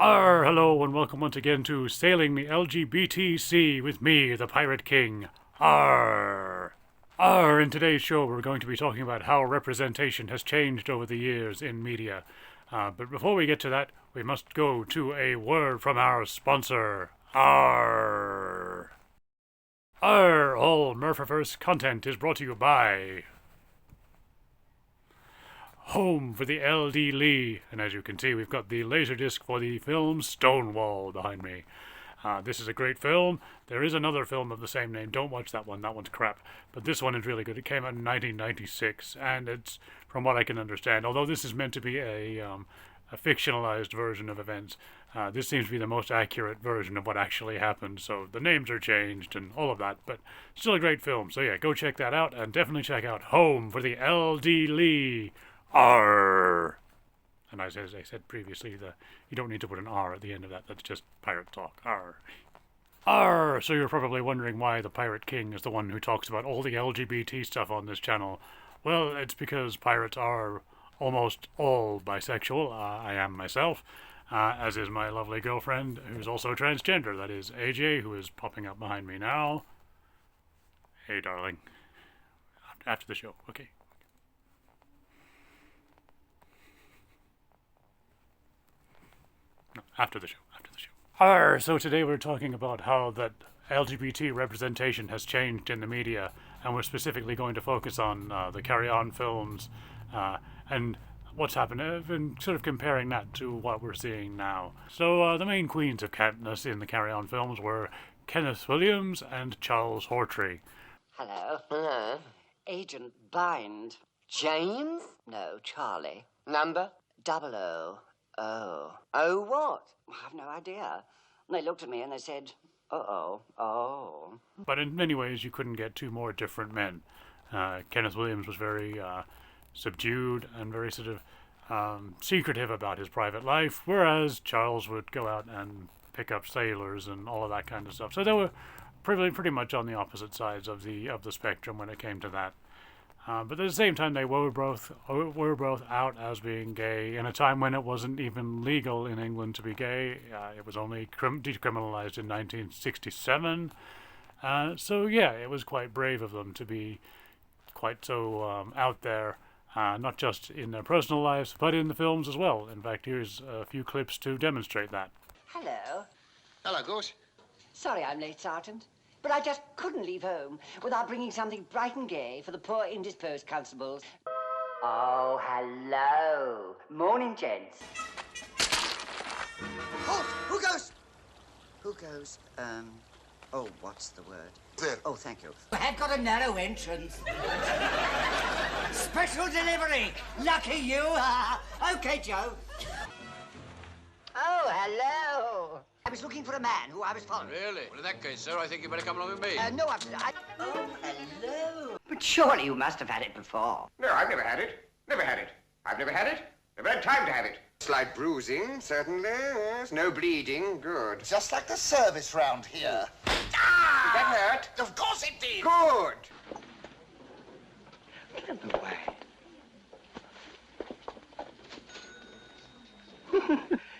Hello and welcome once again to Sailing the LGBT Sea with me, the Pirate King. In today's show we're going to be talking about how representation has changed over the years in media. But before we get to that, we must go to a word from our sponsor. All Murphiverse content is brought to you by Home for the L.D. Lee, and as you can see, we've got the laserdisc for the film Stonewall behind me. This is a great film. There is another film of the same name. Don't watch that one. That one's crap. But this one is really good. It came out in 1996, and it's, from what I can understand, although this is meant to be a fictionalized version of events, this seems to be the most accurate version of what actually happened. So the names are changed and all of that, but still a great film. So yeah, go check that out, and definitely check out Home for the L.D. Lee. R. And as I said previously, you don't need to put an R at the end of that. That's just pirate talk. R. So you're probably wondering why the Pirate King is the one who talks about all the LGBT stuff on this channel. Well, it's because pirates are almost all bisexual. I am myself, as is my lovely girlfriend, who's also transgender. That is AJ, who is popping up behind me now. Hey, darling. After the show, okay. No, after the show. So today we're talking about how that LGBT representation has changed in the media, and we're specifically going to focus on the Carry On films and what's happened, and sort of comparing that to what we're seeing now. So the main queens of Katniss in the Carry On films were Kenneth Williams and Charles Hawtrey. Hello. Hello. Agent Bind. James? No, Charlie. Number? 000. Oh what? I have no idea. And they looked at me and they said, oh. But in many ways, you couldn't get two more different men. Kenneth Williams was very subdued and very sort of secretive about his private life, whereas Charles would go out and pick up sailors and all of that kind of stuff. So they were pretty much on the opposite sides of the spectrum when it came to that. But at the same time, they were both out as being gay in a time when it wasn't even legal in England to be gay. It was only decriminalized in 1967. So yeah, it was quite brave of them to be quite so out there, not just in their personal lives, but in the films as well. In fact, here's a few clips to demonstrate that. Hello. Hello, Goose. Sorry I'm late, Sergeant. But I just couldn't leave home without bringing something bright and gay for the poor indisposed constables. Oh, hello. Morning, gents. Halt! Who goes? Who goes, what's the word? There. Oh, thank you. I've got a narrow entrance. Special delivery. Lucky you. Okay, Joe. Oh, hello. I was looking for a man who I was following. Really? Well, in that case, sir, I think you better come along with me. No, Oh, hello. But surely you must have had it before. No, I've never had it. Never had it. I've never had it. Never had time to have it. Slight bruising, certainly, yes. No bleeding, good. Just like the service round here. Did that hurt? Of course it did. Good. Get away.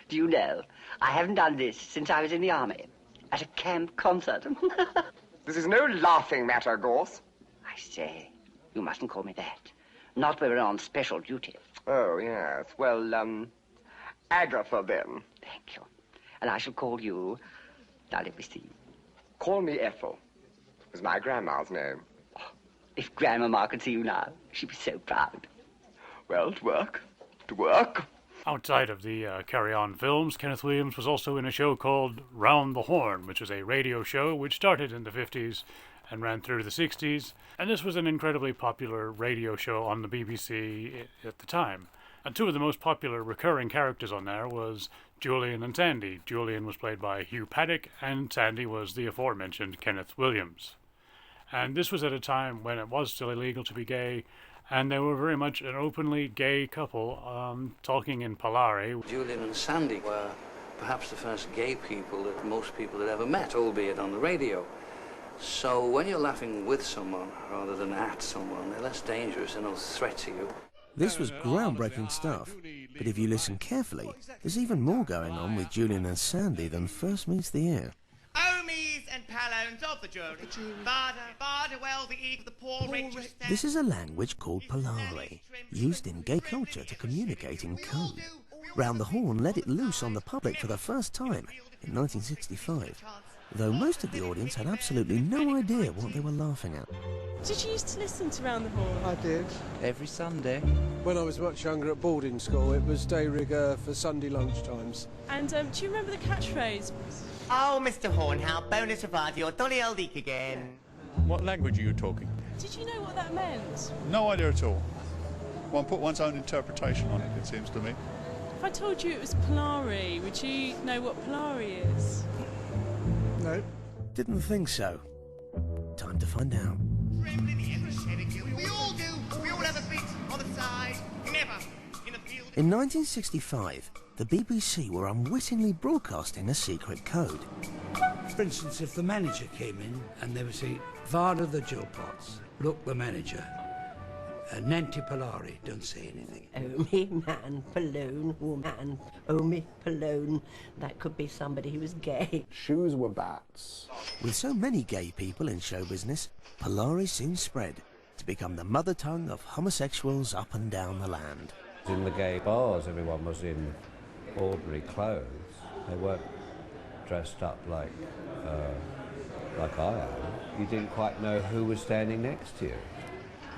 Do you know, I haven't done this since I was in the army, at a camp concert. This is no laughing matter, Gorse. I say, you mustn't call me that. Not when we're on special duty. Oh, yes. Well, Agatha, then. Thank you. And I shall call you, now let me see. Call me Ethel. It was my grandma's name. Oh, if Grandmama could see you now, she'd be so proud. Well, to work. To work. Outside of the Carry On films, Kenneth Williams was also in a show called Round the Horn, which was a radio show which started in the 50s and ran through the 60s. And this was an incredibly popular radio show on the BBC at the time. And two of the most popular recurring characters on there was Julian and Sandy. Julian was played by Hugh Paddock, and Sandy was the aforementioned Kenneth Williams. And this was at a time when it was still illegal to be gay, and they were very much an openly gay couple, talking in Polari. Julian and Sandy were perhaps the first gay people that most people had ever met, albeit on the radio. So when you're laughing with someone rather than at someone, they're less dangerous and no threat to you. This was groundbreaking stuff, but if you listen carefully, there's even more going on with Julian and Sandy than first meets the ear. Ohmies and Palones of the jury. Barter well the eve of the poor wretches. This is a language called Polari, used in gay culture to communicate in code. Round the Horn let it loose on the public for the first time in 1965, though most of the audience had absolutely no idea what they were laughing at. Did you used to listen to Round the Horn? I did. Every Sunday. When I was much younger at boarding school, it was day rigger for Sunday lunchtimes. And do you remember the catchphrase? Oh, Mr. Horn, how bonus of your dolly old eek again. What language are you talking? Did you know what that meant? No idea at all. One put one's own interpretation on it, it seems to me. If I told you it was Polari, would you know what Polari is? No. Didn't think so. Time to find out. We all do. We all have a bit on the side. Never in a field. In 1965, the BBC were unwittingly broadcasting a secret code. For instance, if the manager came in and they would say, Varda the Jillpots, look the manager. Nanti Polari, don't say anything. Omi, man, Pallone, woman. Omi, Pallone. That could be somebody who was gay. Shoes were bats. With so many gay people in show business, Polari soon spread to become the mother tongue of homosexuals up and down the land. In the gay bars, everyone was in ordinary clothes. They weren't dressed up like I am. You didn't quite know who was standing next to you.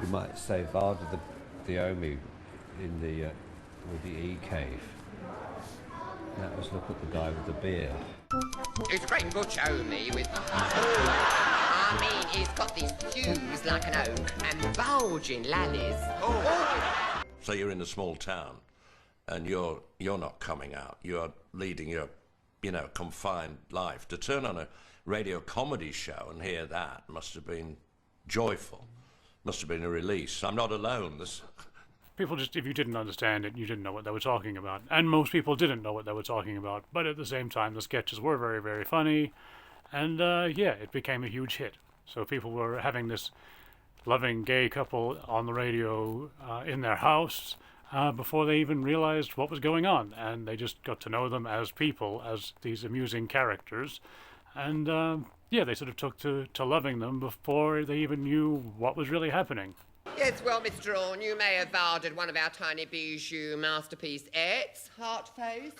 You might say Varda the Omi in the with the E-cave. That was look at the guy with the beard. It's a great butch Omi with... I mean, he's got these thews like an oak and bulging lallies. So you're in a small town, and you're not coming out. You're leading your, confined life. To turn on a radio comedy show and hear that must have been joyful. Must have been a release. I'm not alone. People just, if you didn't understand it, you didn't know what they were talking about. And most people didn't know what they were talking about. But at the same time, the sketches were very, very funny. And it became a huge hit. So people were having this loving gay couple on the radio in their house before they even realized what was going on. And they just got to know them as people, as these amusing characters. And they sort of took to loving them before they even knew what was really happening. Yes, well, Mr. Orne, you may have vowed one of our tiny bijou masterpiece acts, Heartface.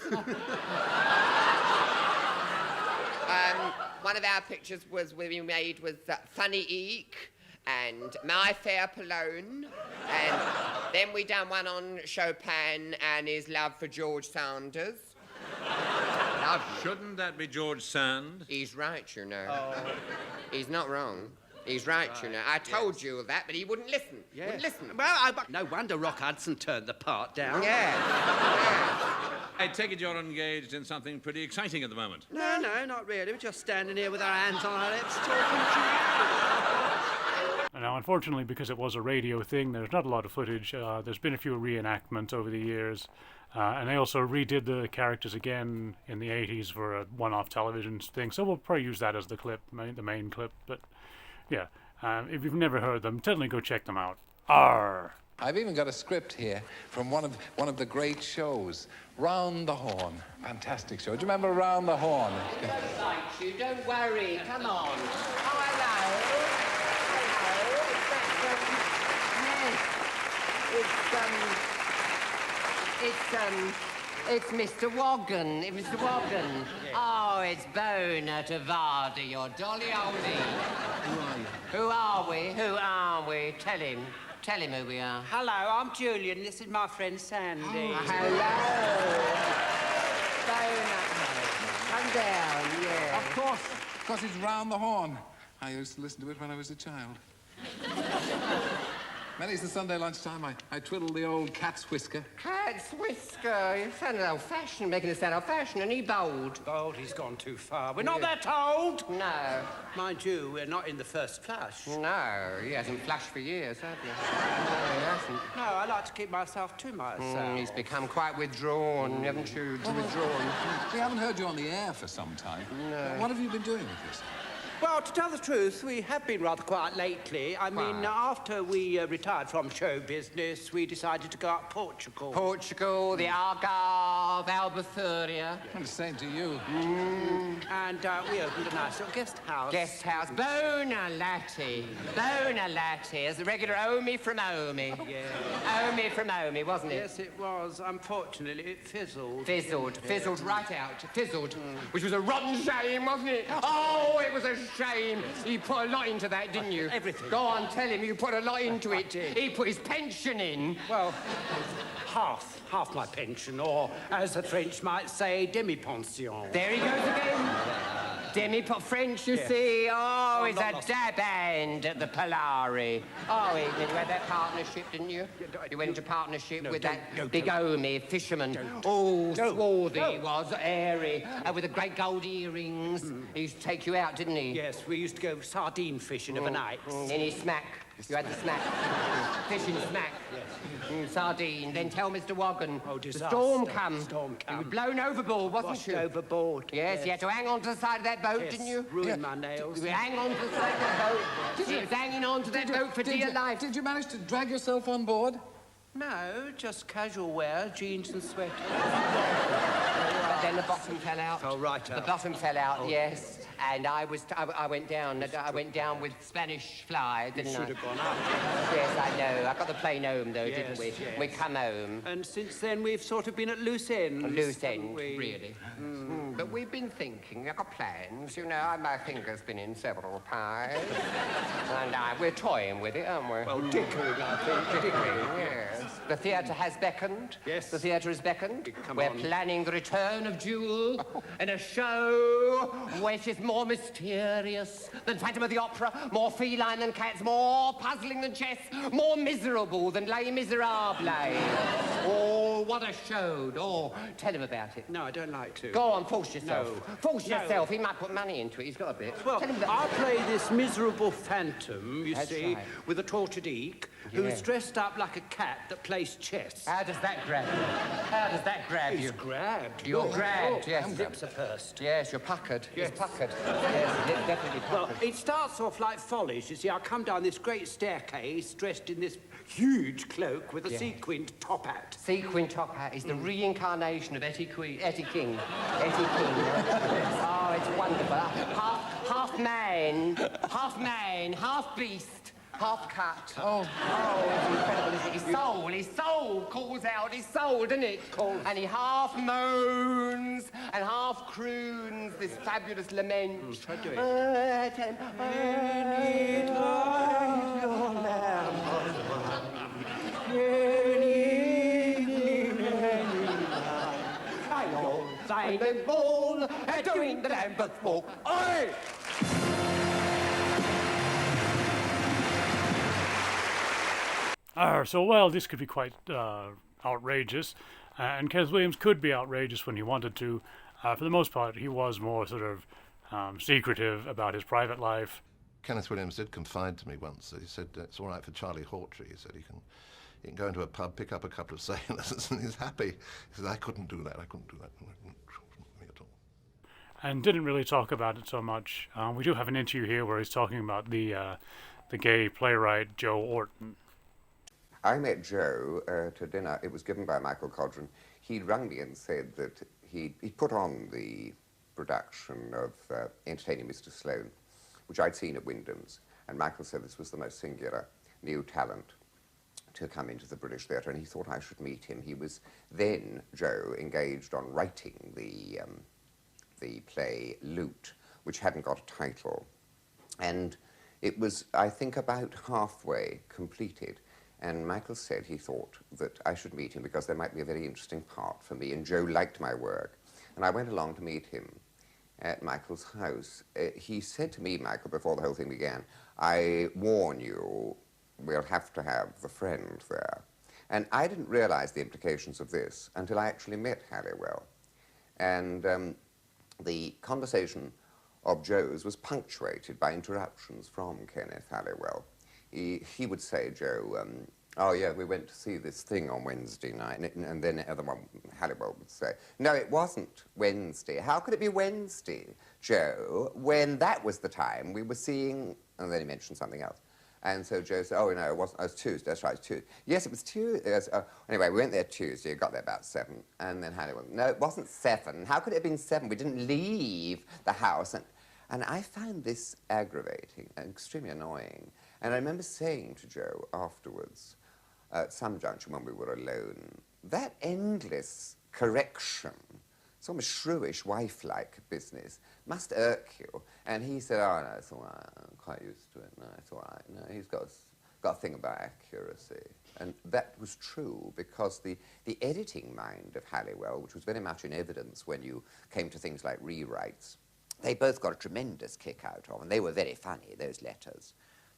One of our pictures we made was Funny Eek and My Fair Pallone. And then we done one on Chopin and his love for George Sanders. Now, shouldn't that be George Sand? He's right, you know. Oh. He's not wrong. He's right, you know. I told you that, but he wouldn't listen. Yes. Wouldn't listen. Well, no wonder Rock Hudson turned the part down. Yeah. I take it you're engaged in something pretty exciting at the moment. No, not really. We're just standing here with our hands on our hips talking to you. Now, unfortunately, because it was a radio thing, there's not a lot of footage. There's been a few reenactments over the years. And they also redid the characters again in the 80s for a one-off television thing. So we'll probably use that as the clip, the main clip. But, yeah, if you've never heard them, totally go check them out. Arr! I've even got a script here from one of the great shows, Round the Horn. Fantastic show. Do you remember Round the Horn? I don't like you. Don't worry. Come on. Oh, hello. It's Mr. Woggan. Mr. Woggan. Yeah. Oh, it's Bona to Varda, your dolly oldie. Who are you? Who are we? Tell him. Tell him who we are. Hello, I'm Julian. This is my friend Sandy. Oh, hello. Bona. Come down, yeah. Of course. Because it's Round the Horn. I used to listen to it when I was a child. Many's the Sunday lunchtime I twiddle the old cat's whisker. Cat's whisker? You sound old-fashioned, making it sound old-fashioned, and he bold. Bold, he's gone too far. We're not that old. No. Mind you, we're not in the first flush. No, he hasn't flushed for years, have you? No, he hasn't. No, I like to keep myself to myself. He's become quite withdrawn, haven't you? Withdrawn. We haven't heard you on the air for some time. No. What have you been doing with this? Well, to tell the truth, we have been rather quiet lately. I mean, after we retired from show business, we decided to go up Portugal. Portugal, the Algarve, Albufeira. And same to you. And we opened a nice little guest house. Guest house. Bonalati. Bonalati. As the regular Omi from Omi. Yeah. Omi from Omi, wasn't it? Yes, it was. Unfortunately, it fizzled. Fizzled. Fizzled right out. Fizzled. Which was a rotten shame, wasn't it? Oh, it was a shame. You put a lot into that, didn't you? Everything. Go on, tell him you put a lot into it. He put his pension in. Well, half my pension, or as the French might say, demi-pension. There he goes again. French, you see. Oh, he's a dab hand at the Polari. Oh, you had that partnership, didn't you? You went into partnership with that big Omi fisherman. Swarthy he was, airy, with the great gold earrings. He used to take you out, didn't he? Yes, we used to go sardine fishing of a night. Any smack. You had the smack. Fishing smack. Yes. Sardine. Then tell Mr. Woggan. Oh, disaster. The storm come. Storm come. You were blown overboard, wasn't you? Overboard. Yes, you had to hang on to the side of that boat, didn't you? Ruined my nails. You hang on to the side of that boat. He was hanging on to that boat for dear life. Did you manage to drag yourself on board? No, just casual wear, jeans and sweaters. But then the bottom fell out. Oh, right. The bottom fell out, yes. And I went down. I went down with Spanish fly, didn't I? You should have gone up. Yes, I know. I got the plane home, though, didn't we? Yes. We come home. And since then, we've sort of been at loose ends. Loose end, really. But we've been thinking. I've got plans. You know, my finger's been in several pies. And we're toying with it, aren't we? Well, dickering, I think. Dickering, yes. The theatre has beckoned. Yes. The theatre has beckoned. Come We're on. planning the return of Jewel in a show which is more mysterious than Phantom of the Opera, more feline than cats, more puzzling than chess, more miserable than Les Miserables. Oh, what a show. Oh, tell him about it. No, I don't like to. Go on, force yourself. No. Force yourself. He might put money into it. He's got a bit. Well, tell him that. I play this miserable phantom, you That's see, right. with a tortured eek, who's dressed up like a cat that plays chess. How does that grab you? How does that grab He's you? grabbed. You're grabbed, yes. And lips are pursed. Yes, you're puckered. Yes. He's puckered. Yes, he's definitely Well, puckered. it starts off like Follies. You see, I come down this great staircase dressed in this huge cloak with a sequined top hat. Sequin top hat is the reincarnation of Etty King. Etty King. Oh, it's wonderful. Half man, half beast, half cut. Oh, it's incredible, isn't it? His soul calls out, his soul, doesn't it? And he half moans and half croons this fabulous lament. Try to do it. Tell him. Sign them all, doing the Lambeth walk. Oi! So, well, this could be quite outrageous, and Kenneth Williams could be outrageous when he wanted to. For the most part, he was more sort of secretive about his private life. Kenneth Williams did confide to me once. He said, it's all right for Charlie Hawtrey. He said, he can go into a pub, pick up a couple of sailors, and he's happy. He said, I couldn't do that. Me at all. And didn't really talk about it so much. We do have an interview here where he's talking about the gay playwright Joe Orton. I met Joe to dinner. It was given by Michael Codron. He'd rung me and said that he put on the production of Entertaining Mr. Sloane, which I'd seen at Wyndham's. And Michael said this was the most singular new talent to come into the British theatre, and he thought I should meet him. He was then, Joe, engaged on writing the play Loot, which hadn't got a title. And it was, I think, about halfway completed. And Michael said he thought that I should meet him because there might be a very interesting part for me, and Joe liked my work. And I went along to meet him at Michael's house. He said to me, Michael, before the whole thing began, I warn you, we'll have to have the friend there. And I didn't realize the implications of this until I actually met Halliwell. And the conversation of Joe's was punctuated by interruptions from Kenneth Halliwell. He would say, Joe, Oh, yeah, we went to see this thing on Wednesday night, and then the other one, Halliwell would say, no, it wasn't Wednesday. How could it be Wednesday, Joe, when that was the time we were seeing... And then he mentioned something else. And so Joe said, oh, no, it wasn't. It was Tuesday. That's right, Tuesday. Yes, it was Tuesday. Yes, anyway, we went there Tuesday. Got there about 7. And then Halliwell, no, it wasn't 7. How could it have been 7? We didn't leave the house. And I found this aggravating and extremely annoying. And I remember saying to Joe afterwards, at some juncture when we were alone, that endless correction, it's almost shrewish, wife-like business, must irk you. And he said, oh, no, it's all right, I'm quite used to it. No, it's all right. No, he's got a thing about accuracy. And that was true because the editing mind of Halliwell, which was very much in evidence when you came to things like rewrites, they both got a tremendous kick out of, and they were very funny, those letters.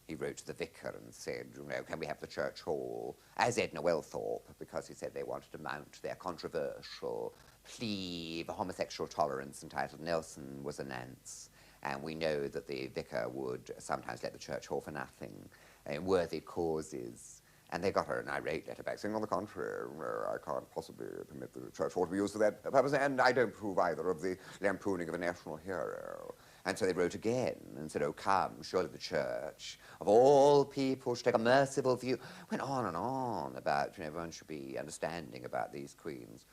He wrote to the vicar and said, you know, can we have the church hall as Edna Wellthorpe, because he said they wanted to mount their controversial plea for homosexual tolerance entitled Nelson Was a Nance. And we know that the vicar would sometimes let the church hall for nothing, worthy causes. And they got her an irate letter back saying, on the contrary, I can't possibly permit the church hall to be used for that purpose, and I don't approve either of the lampooning of a national hero. And so they wrote again and said, oh, come, surely the church, of all people, should take a merciful view. Went on and on about, you know, everyone should be understanding about these queens.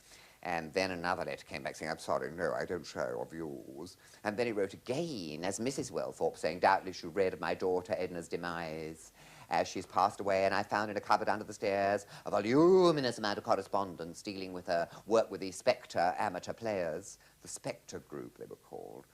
And then another letter came back saying, I'm sorry, no, I don't share your views. And then he wrote again as Mrs. Wellthorpe saying, doubtless you read of my daughter Edna's demise as she's passed away, and I found in a cupboard under the stairs a voluminous amount of correspondence dealing with her work with the Spectre amateur players, the Spectre group they were called,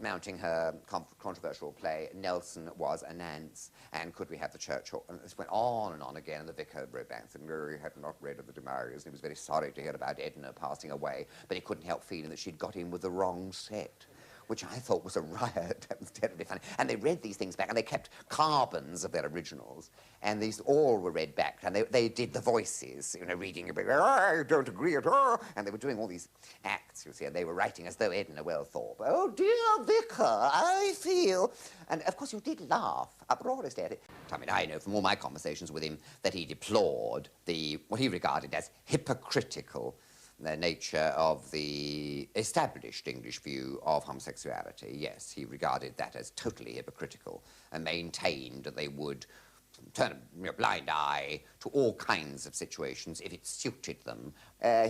mounting her controversial play, Nelson Was a Nance, and could we have the church hall? And this went on and on again, and the vicar wrote back and said, no, he had not read of the demise, and he was very sorry to hear about Edna passing away, but he couldn't help feeling that she'd got in with the wrong set, which I thought was a riot. That was terribly funny. And they read these things back, and they kept carbons of their originals, and these all were read back, and they did the voices, you know, reading about, oh, I don't agree at all, and they were doing all these acts, you see, and they were writing as though Edna Wellthorpe, oh, dear vicar, I feel... And, of course, you did laugh uproariously at it. I mean, I know from all my conversations with him that he deplored what he regarded as hypocritical the nature of the established English view of homosexuality. Yes, he regarded that as totally hypocritical and maintained that they would turn a blind eye to all kinds of situations if it suited them.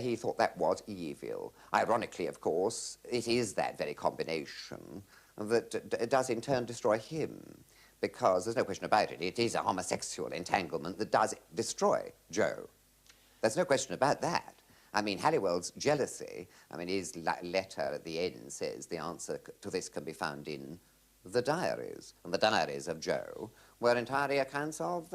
He thought that was evil. Ironically, of course, it is that very combination that does in turn destroy him, because there's no question about it. It is a homosexual entanglement that does destroy Joe. There's no question about that. I mean, Halliwell's jealousy, I mean, his letter at the end says the answer to this can be found in the diaries. And the diaries of Joe were entirely accounts of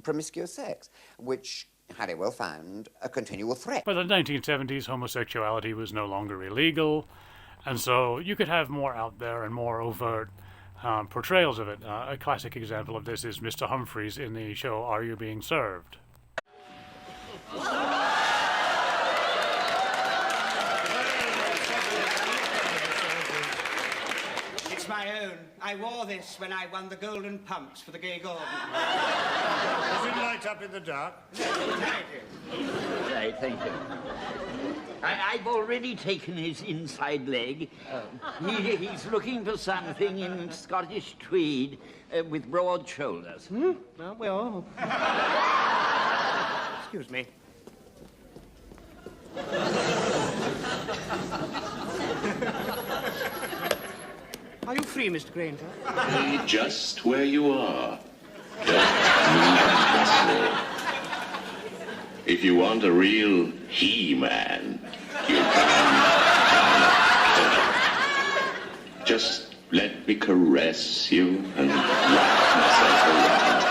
promiscuous sex, which Halliwell found a continual threat. By the 1970s, homosexuality was no longer illegal, and so you could have more out there and more overt portrayals of it. A classic example of this is Mr. Humphreys in the show Are You Being Served? My own. I wore this when I won the Golden Pumps for the Gay Gordon. Does it light up in the dark? Right, thank you. I've already taken his inside leg. He's looking for something in Scottish tweed with broad shoulders. Well. Excuse me. Are you free, Mr. Granger? Be just where you are. Just move. If you want a real he-man, you can. Just let me caress you and wrap myself around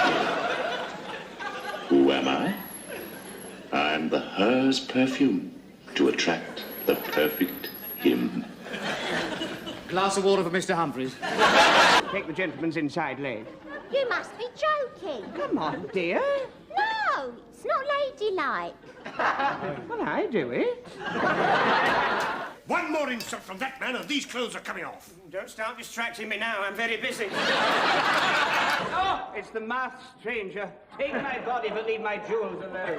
you. Who am I? I'm the hers perfume to attract the perfect him. Glass of water for Mr. Humphreys. Take the gentleman's inside leg. You must be joking. Come on, dear. No, it's not ladylike. Well, I do it. One more insult from that man and these clothes are coming off. Don't start distracting me now. I'm very busy. Oh, it's the masked stranger. Take my body, but leave my jewels alone.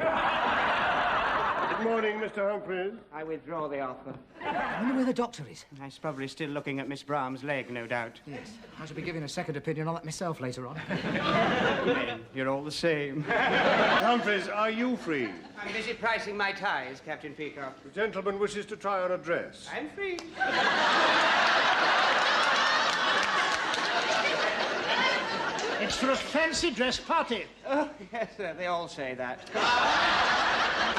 Good morning, Mr. Humphreys. I withdraw the offer. I wonder where the doctor is. He's probably still looking at Miss Brahm's leg, no doubt. Yes. I shall be giving a second opinion on that myself later on. You're all the same. Humphreys, are you free? I'm busy pricing my ties, Captain Peacock. The gentleman wishes to try on a dress. I'm free. It's for a fancy dress party. Oh, yes, sir, they all say that.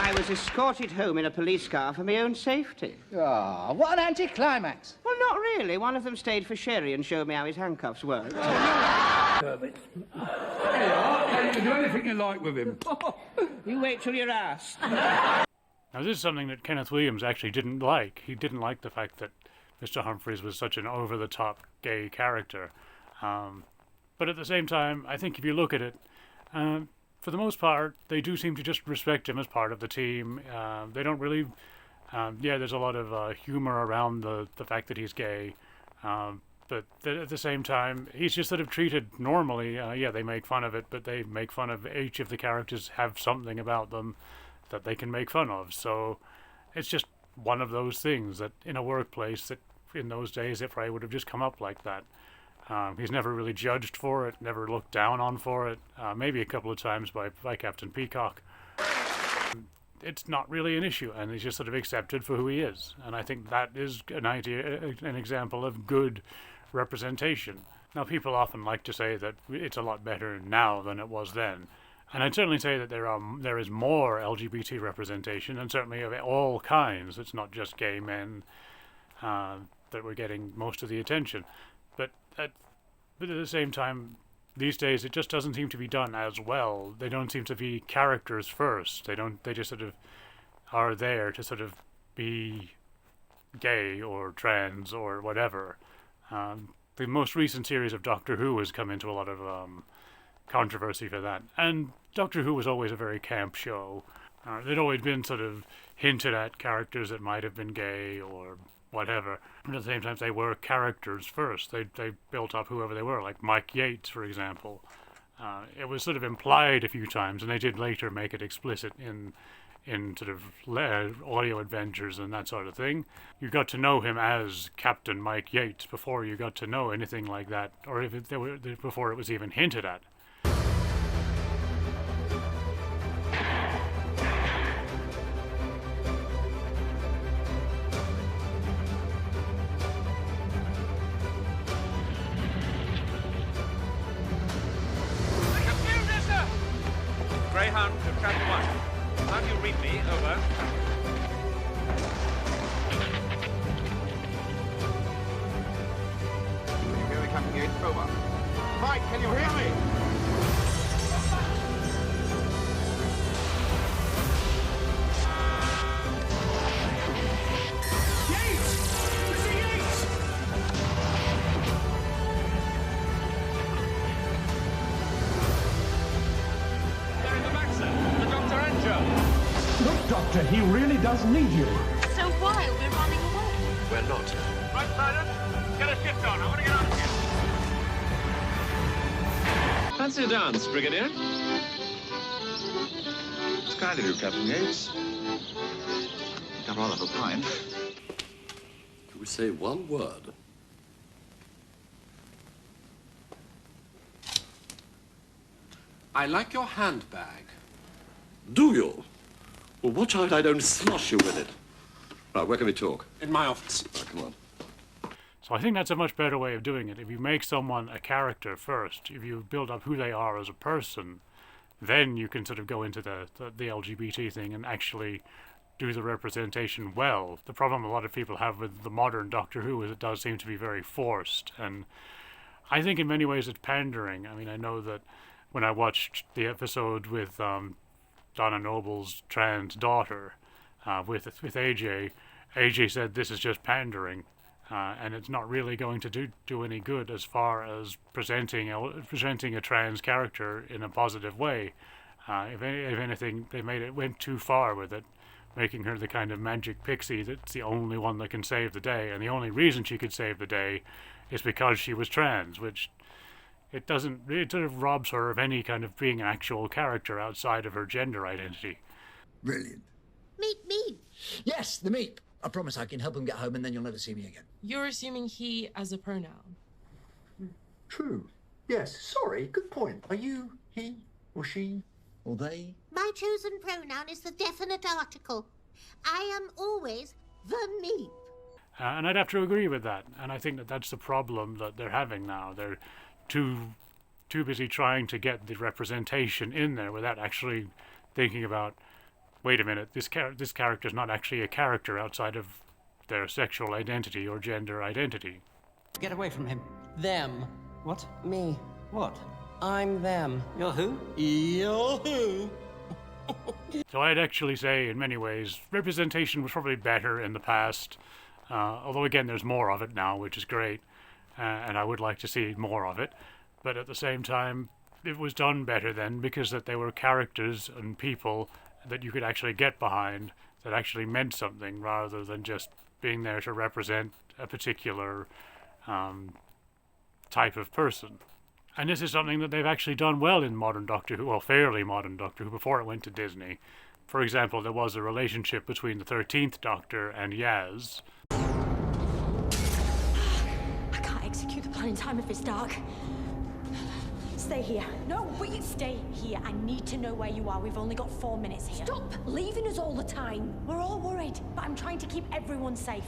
I was escorted home in a police car for my own safety. Ah, what an anticlimax. Well, not really. One of them stayed for sherry and showed me how his handcuffs worked. There you are. You can do anything you like with him. You wait till you're asked. Now, this is something that Kenneth Williams actually didn't like. He didn't like the fact that Mr. Humphreys was such an over-the-top gay character. But at the same time, I think if you look at it, for the most part, they do seem to just respect him as part of the team. They don't really... there's a lot of humor around the fact that he's gay. But at the same time, he's just sort of treated normally. They make fun of it, but they make fun of each of the characters have something about them that they can make fun of. So it's just one of those things that in a workplace that in those days it probably would have just come up like that. He's never really judged for it, never looked down on for it, maybe a couple of times by Captain Peacock. It's not really an issue, and he's just sort of accepted for who he is. And I think that is an example of good representation. Now, people often like to say that it's a lot better now than it was then. And I'd certainly say that there is more LGBT representation, and certainly of all kinds. It's not just gay men that we're getting most of the attention. But at the same time, these days it just doesn't seem to be done as well. They don't seem to be characters first. They just sort of are there to sort of be gay or trans or whatever. The most recent series of Doctor Who has come into a lot of controversy for that. And Doctor Who was always a very camp show. There'd always been sort of hinted at characters that might have been gay or whatever. But at the same time, they were characters first. They built up whoever they were, like Mike Yates, for example. It was sort of implied a few times, and they did later make it explicit in sort of audio adventures and that sort of thing. You got to know him as Captain Mike Yates before you got to know anything like that, or before it was even hinted at. Greyhound to Chapter 1. How do you read me? Over. Can you hear me, Captain Yates? Over. Mike, can you hear me? Yates! Mr. Yates! Look, Doctor, he really does need you. So why are we running away? We're not. Right, Silence. Get a shift on. I want to get out of here. Fancy a dance, Brigadier? It's kind of you, Captain Yates. I'm rather behind. Can we say one word? I like your handbag. Do you? Well, watch out I don't slosh you with it. Right, where can we talk? In my office. Right, come on. So I think that's a much better way of doing it. If you make someone a character first, if you build up who they are as a person, then you can sort of go into the LGBT thing and actually do the representation well. The problem a lot of people have with the modern Doctor Who is it does seem to be very forced, and I think in many ways it's pandering. I mean, I know that when I watched the episode with Donna Noble's trans daughter with AJ said this is just pandering, and it's not really going to do any good as far as presenting a trans character in a positive way. If anything, went too far with it making her the kind of magic pixie that's the only one that can save the day, and the only reason she could save the day is because she was trans, which it sort of robs her of any kind of being an actual character outside of her gender identity. Brilliant. Meep. Yes, the Meep. I promise I can help him get home and then you'll never see me again. You're assuming he as a pronoun. True. Yes, sorry, good point. Are you he or she or they? My chosen pronoun is the definite article. I am always the Meep. And I'd have to agree with that. And I think that that's the problem that they're having now. They're too busy trying to get the representation in there without actually thinking about, wait a minute, this character's not actually a character outside of their sexual identity or gender identity. Get away from him. Them. What? Me. What? I'm them. You're who? You're who? So I'd actually say, in many ways, representation was probably better in the past. Although, again, there's more of it now, which is great. And I would like to see more of it. But at the same time, it was done better then because that they were characters and people that you could actually get behind that actually meant something rather than just being there to represent a particular type of person. And this is something that they've actually done well in modern Doctor Who, well, fairly modern Doctor Who, before it went to Disney. For example, there was a relationship between the 13th Doctor and Yaz. I can't execute the plan in time if it's dark. Stay here. No, wait, stay here. I need to know where you are. We've only got 4 minutes here. Stop leaving us all the time. We're all worried, but I'm trying to keep everyone safe.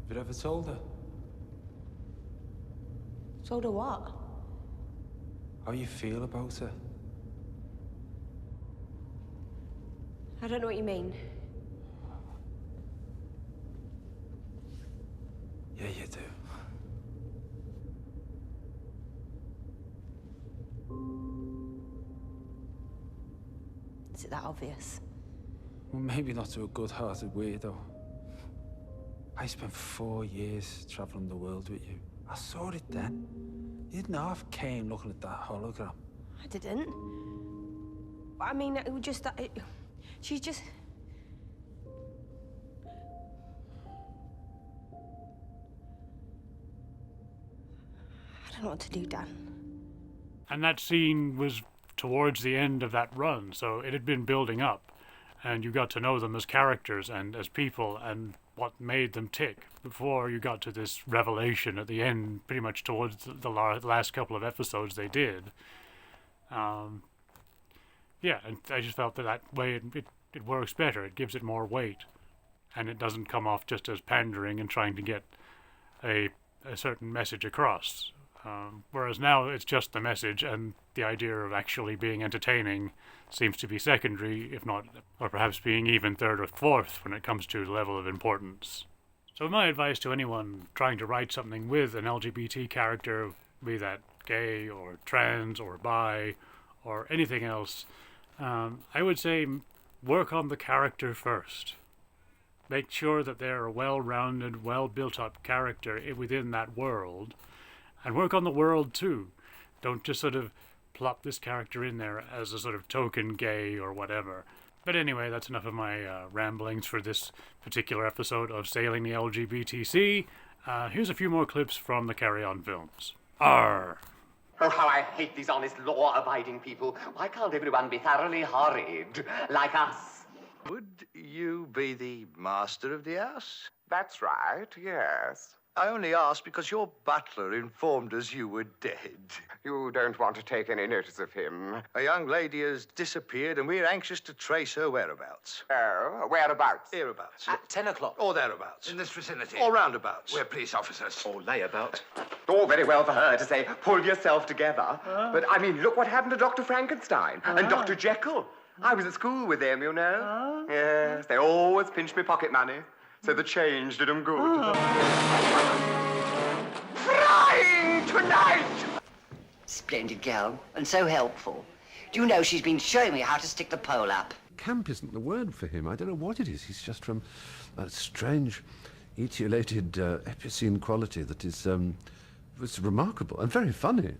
Have you ever told her? Told her what? How you feel about her? I don't know what you mean. Yeah, you do. Is it that obvious? Well, maybe not to a good-hearted weirdo. I spent 4 years traveling the world with you. I saw it then. You didn't half came looking at that hologram. I didn't. I mean, it was just that... She's just... I don't know what to do, Dan. And that scene was towards the end of that run, so it had been building up. And you got to know them as characters and as people and what made them tick before you got to this revelation at the end, pretty much towards the last couple of episodes they did. Yeah, and I just felt that way it works better. It gives it more weight. And it doesn't come off just as pandering and trying to get a certain message across. Whereas now it's just the message, and the idea of actually being entertaining seems to be secondary, if not, or perhaps being even third or fourth when it comes to the level of importance. So my advice to anyone trying to write something with an LGBT character, be that gay or trans or bi or anything else, I would say work on the character first. Make sure that they're a well-rounded, well-built-up character within that world, and work on the world too. Don't just sort of plop this character in there as a sort of token gay or whatever. But anyway, that's enough of my ramblings for this particular episode of Sailing the LGBTC. Here's a few more clips from the Carry On films. Arr! Oh, how I hate these honest, law-abiding people. Why can't everyone be thoroughly horrid, like us? Would you be the master of the house? That's right, yes. I only asked because your butler informed us you were dead. You don't want to take any notice of him. A young lady has disappeared, and we're anxious to trace her whereabouts. Oh, whereabouts? Hereabouts. At 10 o'clock. Or thereabouts. In this vicinity. Or roundabouts. We're police officers. Or layabout. All very well for her to say, pull yourself together. But, I mean, look what happened to Dr. Frankenstein and Dr. Jekyll. I was at school with them, you know. Yes, they always pinched me pocket money. So the change did them good. Flying tonight! Splendid girl, and so helpful. Do you know she's been showing me how to stick the pole up? camp isn't the word for him. I don't know what it is. He's just from a strange, etiolated epicene quality that is was remarkable and very funny.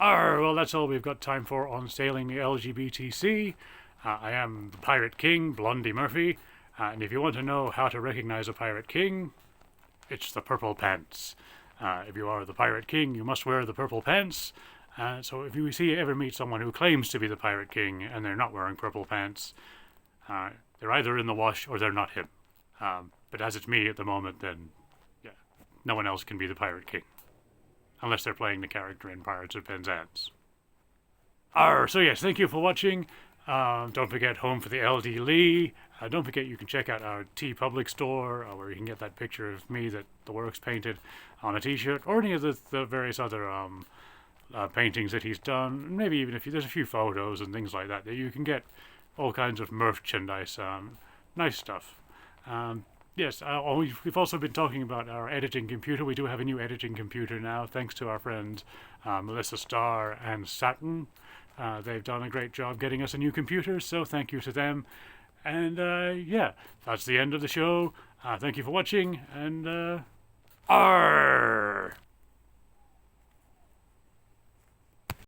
Well, that's all we've got time for on Sailing the LGBTC. I am the Pirate King, Blondie Murphy, and if you want to know how to recognize a Pirate King, it's the purple pants. If you are the Pirate King, you must wear the purple pants. So if you ever meet someone who claims to be the Pirate King and they're not wearing purple pants, they're either in the wash or they're not him. But as it's me at the moment, then yeah, no one else can be the Pirate King. Unless they're playing the character in Pirates of Penzance. So yes, thank you for watching. Don't forget Home for the LD Lee. Don't forget you can check out our TeePublic store where you can get that picture of me that the works painted on a t-shirt, or any of the various other paintings that he's done. Maybe even if there's a few photos and things like that you can get all kinds of merchandise. Nice stuff. Yes, we've also been talking about our editing computer. We do have a new editing computer now, thanks to our friends Melissa Starr and Saturn. They've done a great job getting us a new computer, so thank you to them. And yeah, that's the end of the show. Thank you for watching, and arr!